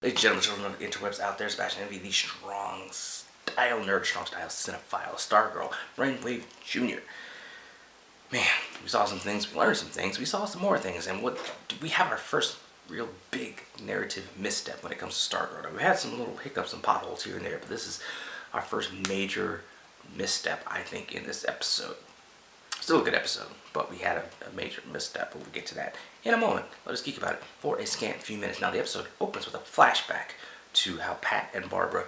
Ladies and gentlemen, children of the interwebs out there, Sebastian Envy, the strong style nerd, strong style cinephile, Stargirl, Brainwave Jr. Man, we saw some things, we learned some things, we saw some more things, and we have our first real big narrative misstep when it comes to Stargirl. We've had some little hiccups and potholes here and there, but this is our first major misstep, I think, in this episode. Still a good episode, but we had a major misstep, but we'll get to that in a moment. Let us geek about it for a scant few minutes. Now, the episode opens with a flashback to how Pat and Barbara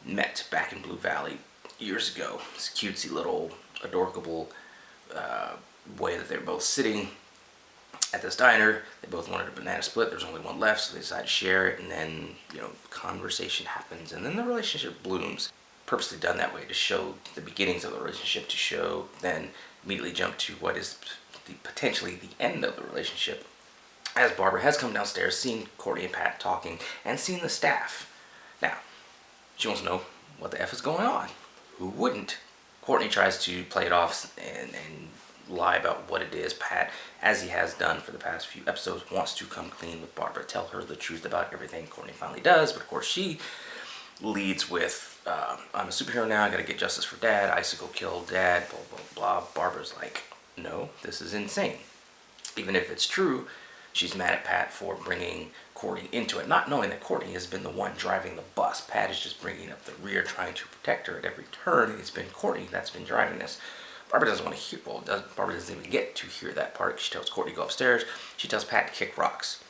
met back in Blue Valley years ago. This cutesy little adorable way that they were both sitting at this diner. They both wanted a banana split. There's only one left, so they decide to share it, and then, conversation happens, and then the relationship blooms. Purposely done that way to show the beginnings of the relationship, to show, then immediately jump to what is potentially the end of the relationship. As Barbara has come downstairs, seen Courtney and Pat talking, and seen the staff. Now, she wants to know what the F is going on. Who wouldn't? Courtney tries to play it off and lie about what it is. Pat, as he has done for the past few episodes, wants to come clean with Barbara, tell her the truth about everything. Courtney finally does, but of course she leads with, I'm a superhero now, I gotta get justice for Dad, Icicle killed Dad, blah, blah, blah. Barbara's like, no, this is insane. Even if it's true, she's mad at Pat for bringing Courtney into it, not knowing that Courtney has been the one driving the bus. Pat is just bringing up the rear, trying to protect her at every turn, and it's been Courtney that's been driving this. Barbara doesn't want to hear, Barbara doesn't even get to hear that part. She tells Courtney to go upstairs. She tells Pat to kick rocks.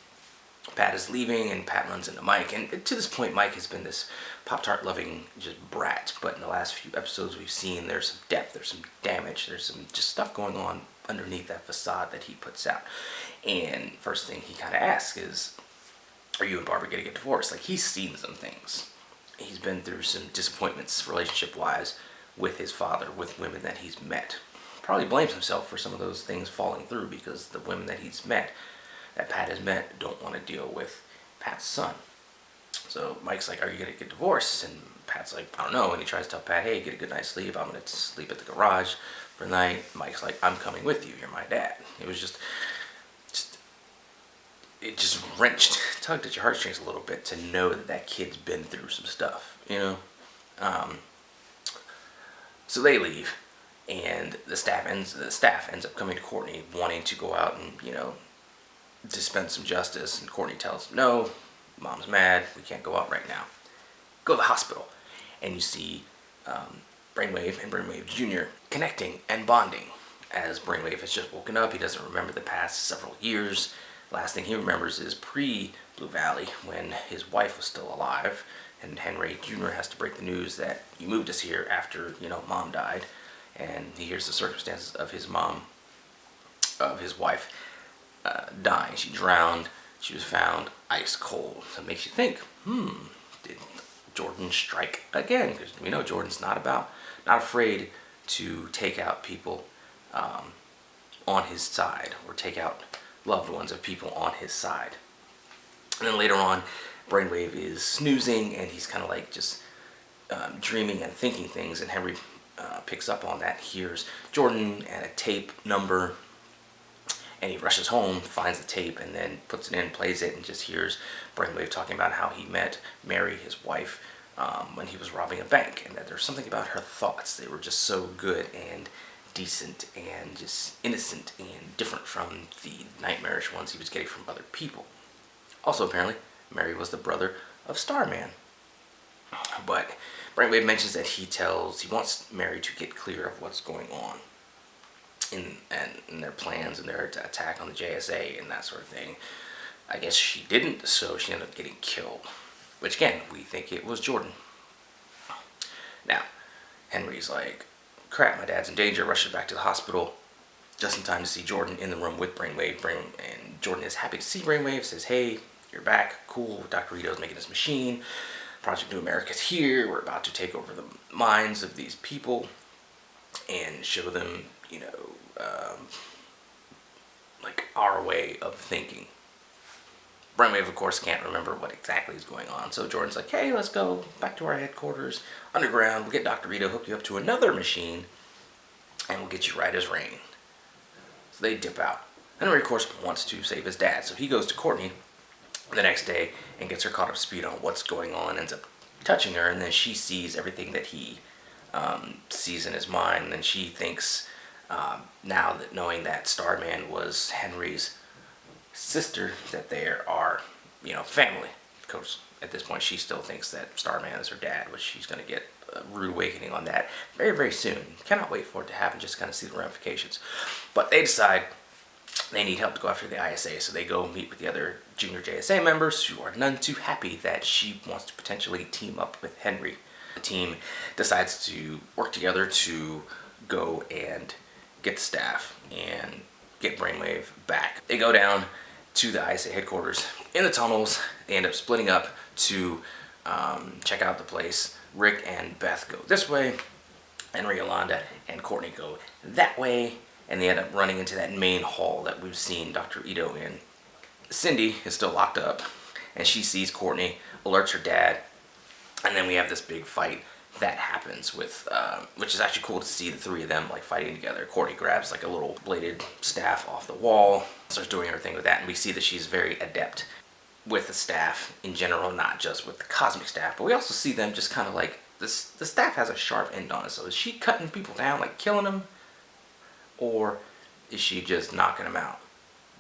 Pat is leaving, and Pat runs into Mike, and to this point, Mike has been this Pop-Tart loving just brat, but in the last few episodes we've seen there's some depth, there's some damage, there's some just stuff going on underneath that facade that he puts out. And first thing he kind of asks is, are you and Barbara gonna get divorced? Like, he's seen some things. He's been through some disappointments relationship-wise with his father, with women that he's met. Probably blames himself for some of those things falling through because the women that he's met, that Pat has met, don't want to deal with Pat's son. So Mike's like, are you going to get divorced? And Pat's like, I don't know. And he tries to tell Pat, hey, get a good night's sleep. I'm going to sleep at the garage for the night. Mike's like, I'm coming with you. You're my dad. It was it just wrenched, tugged at your heartstrings a little bit to know that that kid's been through some stuff, So they leave, and the staff ends up coming to Courtney, wanting to go out and, dispense some justice, and Courtney tells him, no, Mom's mad, we can't go out right now. Go to the hospital, and you see Brainwave and Brainwave Jr. connecting and bonding. As Brainwave has just woken up, he doesn't remember the past several years. Last thing he remembers is pre-Blue Valley, when his wife was still alive, and Henry Jr. has to break the news that you moved us here after, Mom died, and he hears the circumstances of his wife dying. She drowned. She was found ice cold. So it makes you think, did Jordan strike again? Because we know Jordan's not afraid to take out people on his side, or take out loved ones of people on his side. And then later on, Brainwave is snoozing, and he's kind of like just dreaming and thinking things, and Henry picks up on that, hears Jordan and a tape number, and he rushes home, finds the tape, and then puts it in, plays it, and just hears Brainwave talking about how he met Mary, his wife, when he was robbing a bank, and that there's something about her thoughts. They were just so good and decent and just innocent and different from the nightmarish ones he was getting from other people. Also, apparently, Mary was the brother of Starman. But Brainwave mentions that he wants Mary to get clear of what's going on in their plans and their attack on the JSA and that sort of thing. I guess she didn't, so she ended up getting killed. Which, again, we think it was Jordan. Now, Henry's like, crap, my dad's in danger, rushes back to the hospital, just in time to see Jordan in the room with Brainwave. And Jordan is happy to see Brainwave, says, hey, you're back, cool, Dr. Rito's making this machine, Project New America's here, we're about to take over the minds of these people and show them, like our way of thinking. Brainwave, of course, can't remember what exactly is going on, so Jordan's like, hey, let's go back to our headquarters, underground, we'll get Dr. Rito, hook you up to another machine, and we'll get you right as rain. So they dip out. Henry, of course, wants to save his dad, so he goes to Courtney the next day and gets her caught up to speed on what's going on, ends up touching her, and then she sees everything that he sees in his mind, and she thinks, now that knowing that Starman was Henry's sister, that they are, family. Because at this point she still thinks that Starman is her dad, which she's going to get a rude awakening on that very, very soon. Cannot wait for it to happen, just kind of see the ramifications. But they decide they need help to go after the ISA, so they go meet with the other junior JSA members, who are none too happy that she wants to potentially team up with Henry. The team decides to work together to go and get the staff and get Brainwave back. They go down to the ISA headquarters. In the tunnels, they end up splitting up to check out the place. Rick and Beth go this way, Henry, Yolanda, and Courtney go that way, and they end up running into that main hall that we've seen Dr. Ito in. Cindy is still locked up, and she sees Courtney, alerts her dad, and then we have this big fight that happens with, which is actually cool to see the three of them like fighting together. Courtney grabs like a little bladed staff off the wall, starts doing her thing with that, and we see that she's very adept with the staff in general, not just with the cosmic staff, but we also see them just kind of like, the staff has a sharp end on it, so is she cutting people down, like killing them, or is she just knocking them out?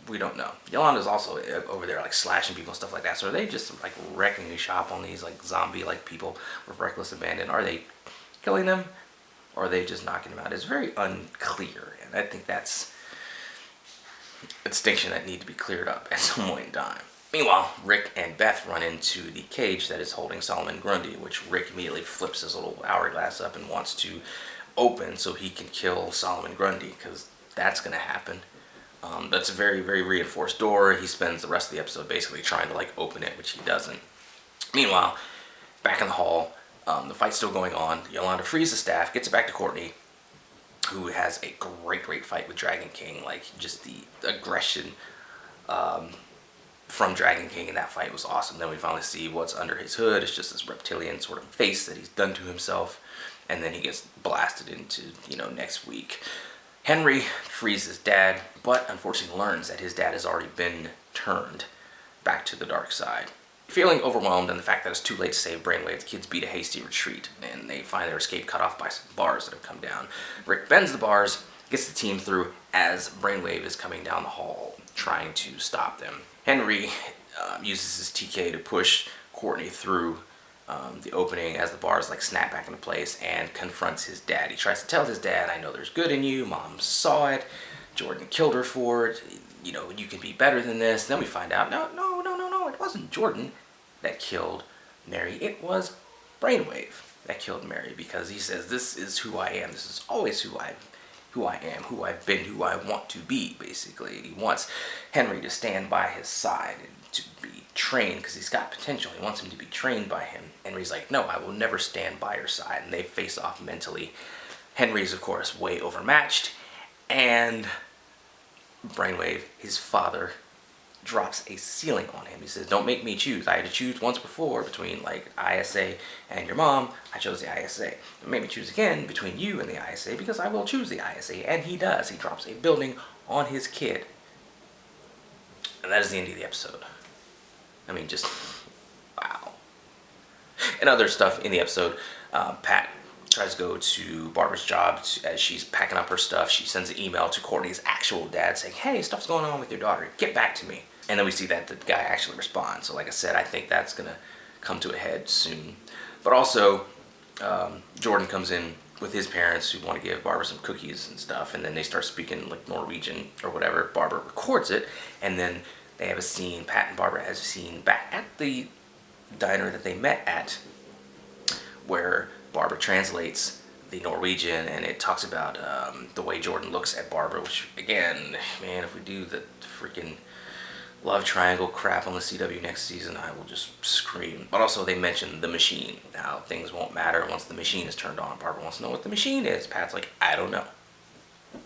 We don't know. Yolanda's also over there like slashing people and stuff like that. So are they just like wrecking the shop on these like zombie like people with reckless abandon? Are they killing them, or are they just knocking them out? It's very unclear, and I think that's a distinction that needs to be cleared up at some point in time. Meanwhile, Rick and Beth run into the cage that is holding Solomon Grundy, which Rick immediately flips his little hourglass up and wants to open so he can kill Solomon Grundy, because that's going to happen. That's a very, very reinforced door. He spends the rest of the episode basically trying to like open it, which he doesn't. Meanwhile, back in the hall, the fight's still going on. Yolanda frees the staff, gets it back to Courtney, who has a great, great fight with Dragon King. Like, just the aggression from Dragon King in that fight was awesome. Then we finally see what's under his hood. It's just this reptilian sort of face that he's done to himself, and then he gets blasted into, next week. Henry frees his dad, but unfortunately learns that his dad has already been turned back to the dark side. Feeling overwhelmed and the fact that it's too late to save Brainwave, the kids beat a hasty retreat, and they find their escape cut off by some bars that have come down. Rick bends the bars, gets the team through as Brainwave is coming down the hall, trying to stop them. Henry uses his TK to push Courtney through the opening as the bars like snap back into place, and confronts his dad. He tries to tell his dad, I know there's good in you, Mom saw it, Jordan killed her for it, you can be better than this. Then we find out, no, it wasn't Jordan that killed Mary, it was Brainwave that killed Mary, because he says, this is who I am, this is always who I am, who I've been, who I want to be, basically. He wants Henry to stand by his side and to be trained, because he's got potential. He wants him to be trained by him. Henry's like, no, I will never stand by your side, and they face off mentally. Henry's, of course, way overmatched, and Brainwave, his father, drops a ceiling on him. He says, don't make me choose. I had to choose once before between like ISA and your mom. I chose the ISA. Don't make me choose again between you and the ISA, because I will choose the ISA. And he does. He drops a building on his kid. And that is the end of the episode. I mean, just wow. And other stuff in the episode, Pat tries to go to Barbara's job as she's packing up her stuff. She sends an email to Courtney's actual dad saying, hey, stuff's going on with your daughter. Get back to me. And then we see that the guy actually responds. So like I said, I think that's going to come to a head soon. But also, Jordan comes in with his parents who want to give Barbara some cookies and stuff. And then they start speaking like Norwegian or whatever. Barbara records it. And then they have a scene, Pat and Barbara has a scene back at the diner that they met at, where Barbara translates the Norwegian, and it talks about the way Jordan looks at Barbara, which, again, man, if we do the freaking love triangle crap on the CW next season, I will just scream. But also they mention the machine, how things won't matter once the machine is turned on. Barbara wants to know what the machine is. Pat's like, I don't know.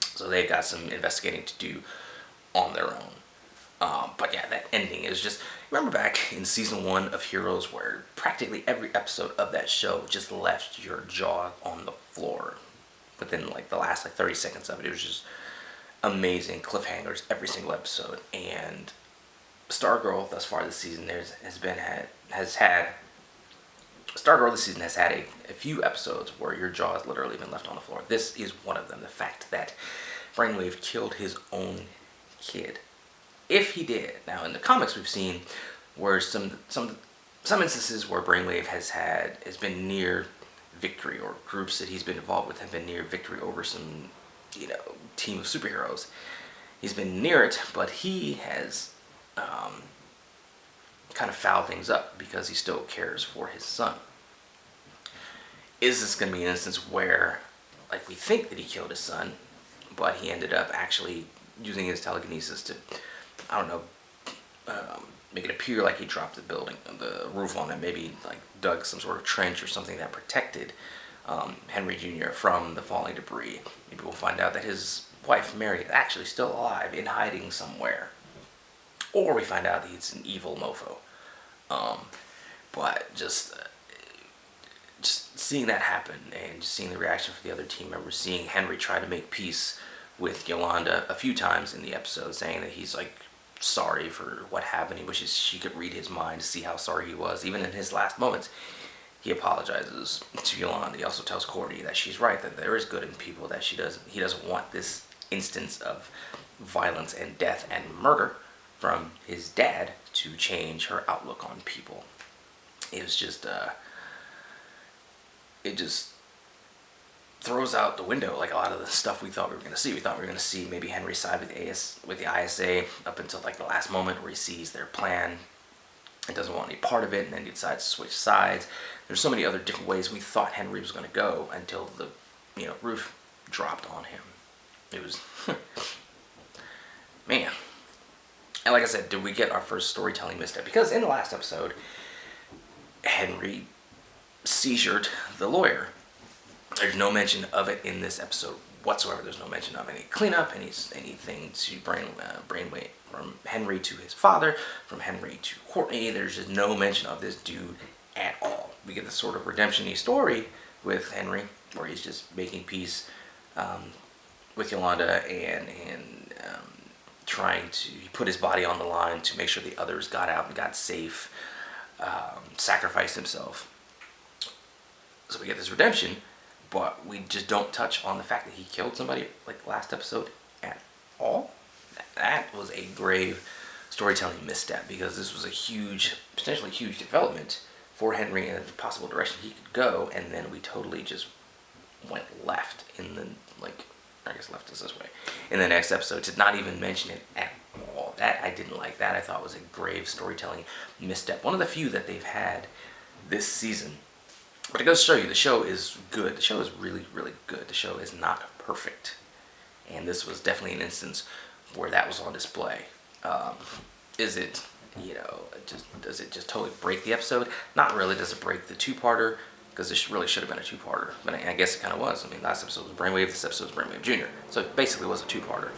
So they've got some investigating to do on their own. But yeah, that ending is just, remember back in season 1 of Heroes where practically every episode of that show just left your jaw on the floor within like the last like 30 seconds of it. It was just amazing cliffhangers every single episode, and Stargirl thus far this season has had Stargirl this season has had a few episodes where your jaw has literally been left on the floor. This is one of them. The fact that Brainwave killed his own kid. If he did. Now in the comics we've seen where some instances where Brainwave has been near victory, or groups that he's been involved with have been near victory over some, team of superheroes. He's been near it, but he has kind of fouled things up because he still cares for his son. Is this going to be an instance where, like, we think that he killed his son, but he ended up actually using his telekinesis to, I don't know, make it appear like he dropped the roof on it, maybe like dug some sort of trench or something that protected Henry Jr. from the falling debris. Maybe we'll find out that his wife Mary is actually still alive in hiding somewhere. Or we find out that he's an evil mofo. But just seeing that happen and just seeing the reaction for the other team members, seeing Henry try to make peace with Yolanda a few times in the episode, saying that he's like sorry for what happened. He wishes she could read his mind to see how sorry he was. Even in his last moments, he apologizes to Yolanda. He also tells Courtney that she's right, that there is good in people, that he doesn't want this instance of violence and death and murder from his dad to change her outlook on people. It was just, it just throws out the window like a lot of the stuff we thought we were going to see. We thought we were going to see maybe Henry side with the ISA up until like the last moment where he sees their plan and doesn't want any part of it, and then he decides to switch sides. There's so many other different ways we thought Henry was going to go until the roof dropped on him. It was man. And like I said, did we get our first storytelling misstep? Because in the last episode, Henry seizured the lawyer. There's no mention of it in this episode whatsoever. There's no mention of any cleanup, anything to brainwave from Henry to his father, from Henry to Courtney. There's just no mention of this dude at all. We get this sort of redemption-y story with Henry, where he's just making peace with Yolanda and trying to put his body on the line to make sure the others got out and got safe, sacrificed himself. So we get this redemption, but we just don't touch on the fact that he killed somebody like last episode at all. That was a grave storytelling misstep, because this was a potentially huge development for Henry and the possible direction he could go, and then we totally just went left in the, I guess left us this way, in the next episode, to not even mention it at all. That I didn't like. That I thought was a grave storytelling misstep. One of the few that they've had this season. But it goes to show you, the show is good. The show is really, really good. The show is not perfect. And this was definitely an instance where that was on display. Is it, does it just totally break the episode? Not really. Does it break the two-parter? Because this really should have been a two-parter. But I guess it kind of was. I mean, last episode was Brainwave, this episode was Brainwave Jr. So it basically was a two-parter.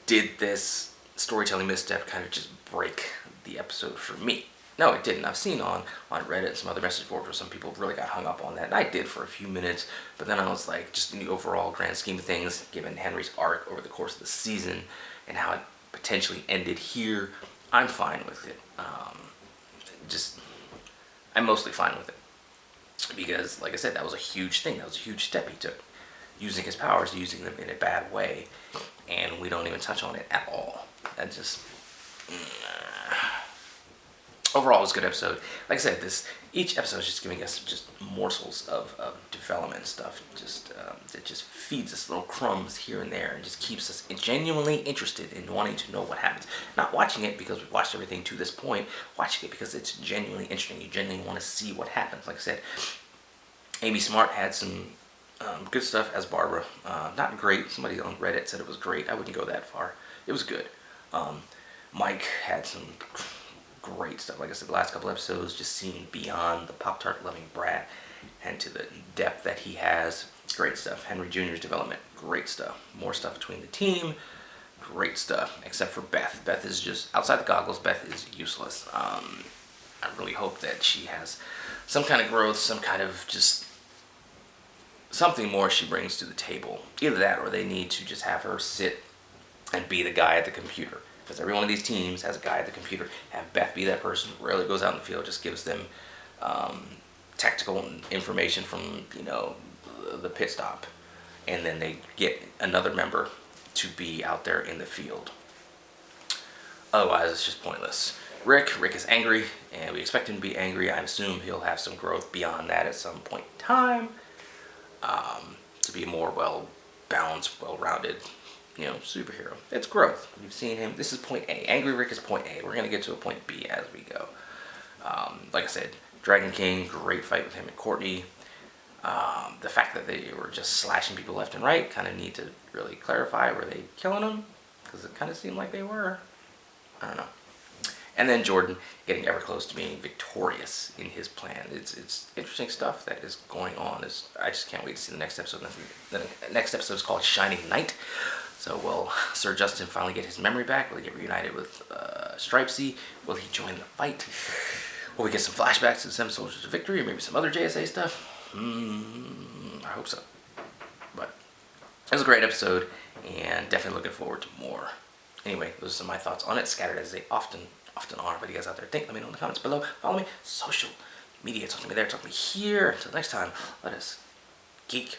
Did this storytelling misstep kind of just break the episode for me? No, it didn't. I've seen on Reddit and some other message boards where some people really got hung up on that. And I did for a few minutes. But then I was like, just in the overall grand scheme of things, given Henry's arc over the course of the season and how it potentially ended here, I'm fine with it. I'm mostly fine with it. Because, like I said, that was a huge thing. That was a huge step he took. Using his powers, using them in a bad way. And we don't even touch on it at all. That just... Overall, it was a good episode. Like I said, each episode is just giving us just morsels of development stuff. It just feeds us little crumbs here and there and just keeps us genuinely interested in wanting to know what happens. Not watching it because we've watched everything to this point. Watching it because it's genuinely interesting. You genuinely want to see what happens. Like I said, Amy Smart had some good stuff as Barbara. Not great. Somebody on Reddit said it was great. I wouldn't go that far. It was good. Mike had some great stuff. Like I said, the last couple episodes, just seeing beyond the Pop-Tart loving brat and to the depth that he has. Great stuff. Henry Jr.'s development, great stuff. More stuff between the team, great stuff. Except for Beth. Beth is just, outside the goggles, Beth is useless. I really hope that she has some kind of growth, some kind of just something more she brings to the table. Either that, or they need to just have her sit and be the guy at the computer. Because every one of these teams has a guy at the computer. Have Beth be that person, rarely goes out in the field, just gives them tactical information from, the pit stop. And then they get another member to be out there in the field. Otherwise, it's just pointless. Rick is angry, and we expect him to be angry. I assume he'll have some growth beyond that at some point in time, to be a more well-balanced, well-rounded, superhero. It's growth. You've seen him. This is point A. Angry Rick is point A. We're going to get to a point B as we go. Like I said, Dragon King, great fight with him and Courtney. The fact that they were just slashing people left and right, kind of need to really clarify. Were they killing them? Because it kind of seemed like they were. I don't know. And then Jordan getting ever close to being victorious in his plan. It's interesting stuff that is going on. I just can't wait to see the next episode. The next episode is called Shining Knight. So will Sir Justin finally get his memory back? Will he get reunited with Stripesy? Will he join the fight? Will we get some flashbacks to the Seven Soldiers of Victory, or maybe some other JSA stuff? I hope so. But it was a great episode, and definitely looking forward to more. Anyway, those are some of my thoughts on it, scattered as they often are. But you guys out there think, let me know in the comments below. Follow me, social media, talk to me there, talk to me here. Until next time, let us geek.